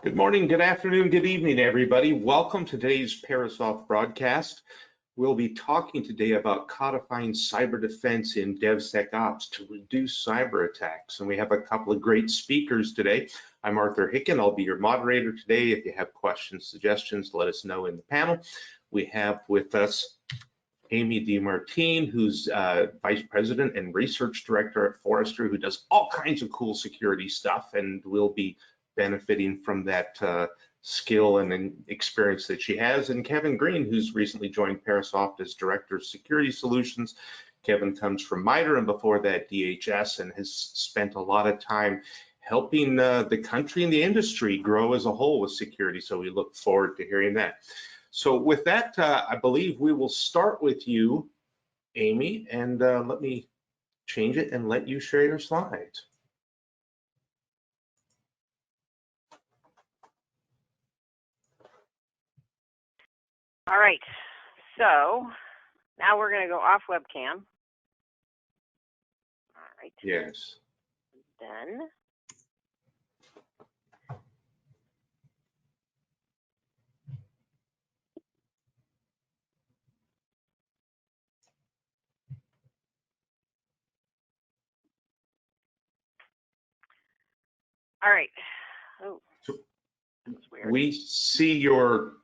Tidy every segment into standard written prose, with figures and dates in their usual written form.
Good morning, good afternoon, good evening, everybody. Welcome to today's Parasoft broadcast. We'll be talking today about codifying cyber defense in DevSecOps to reduce cyber attacks. And we have a couple of great speakers today. I'm Arthur Hicken. I'll be your moderator today. If you have questions, suggestions, let us know in the panel. We have with us Amy DeMartine, who's Vice President and Research Director at Forrester, who does all kinds of cool security stuff, and will be benefiting from that skill and experience that she has. And Kevin Green, who's recently joined Parasoft as Director of Security Solutions. Kevin comes from MITRE and before that DHS, and has spent a lot of time helping the country and the industry grow as a whole with security. So we look forward to hearing that. So with that, I believe we will start with you, Amy, and let me change it and let you share your slides. All right, so now we're going to go off webcam. All right. Yes. Then. All right. Oh, that's weird. We see your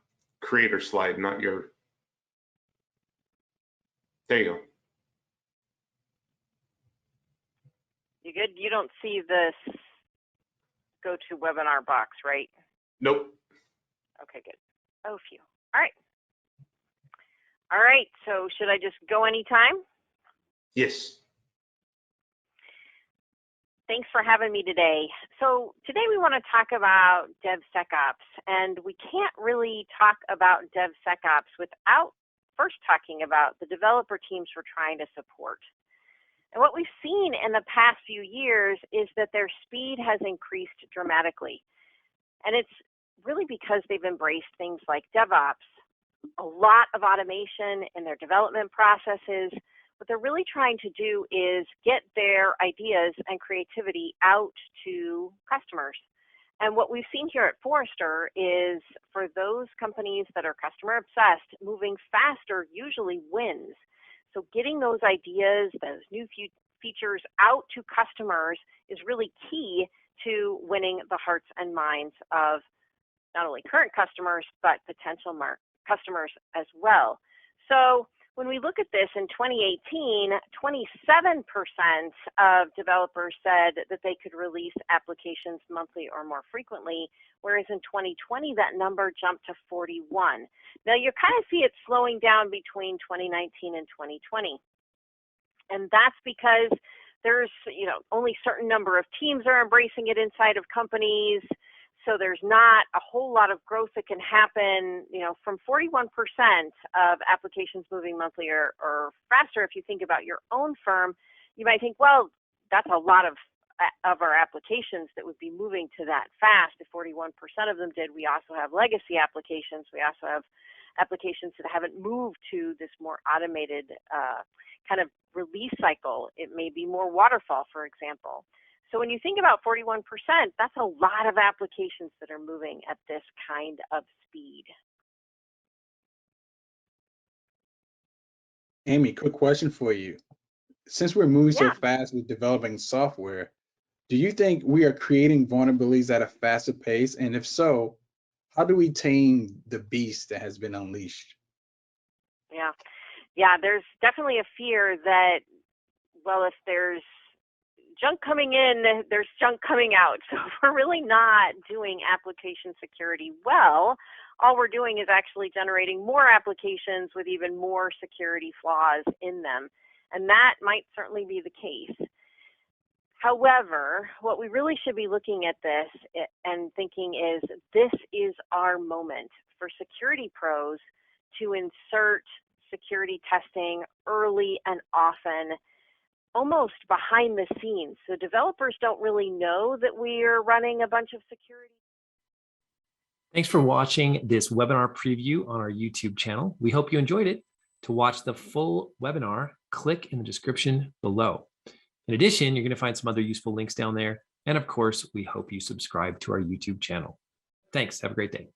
creator slide, not your. There you go. You good? You don't see this go to webinar box, right? Nope. Okay, good. Oh, phew. All right. All right, so should I just go anytime? Yes. Thanks for having me today. So today we want to talk about DevSecOps, and we can't really talk about DevSecOps without first talking about the developer teams we're trying to support. And what we've seen in the past few years is that their speed has increased dramatically. And it's really because they've embraced things like DevOps, a lot of automation in their development processes. What they're really trying to do is get their ideas and creativity out to customers. And what we've seen here at Forrester is for those companies that are customer obsessed, moving faster usually wins. So getting those ideas, those new features out to customers is really key to winning the hearts and minds of not only current customers, but potential customers as well. So when we look at this in 2018, 27% of developers said that they could release applications monthly or more frequently, whereas in 2020, that number jumped to 41. Now you kind of see it slowing down between 2019 and 2020. And that's because there's, only a certain number of teams are embracing it inside of companies. So there's not a whole lot of growth that can happen, from 41% of applications moving monthly or faster. If you think about your own firm, you might think, well, that's a lot of our applications that would be moving to that fast. If 41% of them did, we also have legacy applications. We also have applications that haven't moved to this more automated kind of release cycle. It may be more waterfall, for example. So when you think about 41%, that's a lot of applications that are moving at this kind of speed. Amy, quick question for you. Since we're moving so fast with developing software, do you think we are creating vulnerabilities at a faster pace? And if so, how do we tame the beast that has been unleashed? Yeah, there's definitely a fear that, well, if there's junk coming in, there's junk coming out. So if we're really not doing application security well, all we're doing is actually generating more applications with even more security flaws in them. And that might certainly be the case. However, what we really should be looking at this and thinking is, this is our moment for security pros to insert security testing early and often, almost behind the scenes. So developers don't really know that we are running a bunch of security. Thanks for watching this webinar preview on our YouTube channel. We hope you enjoyed it. To watch the full webinar, click in the description below. In addition, you're going to find some other useful links down there. And of course, we hope you subscribe to our YouTube channel. Thanks. Have a great day.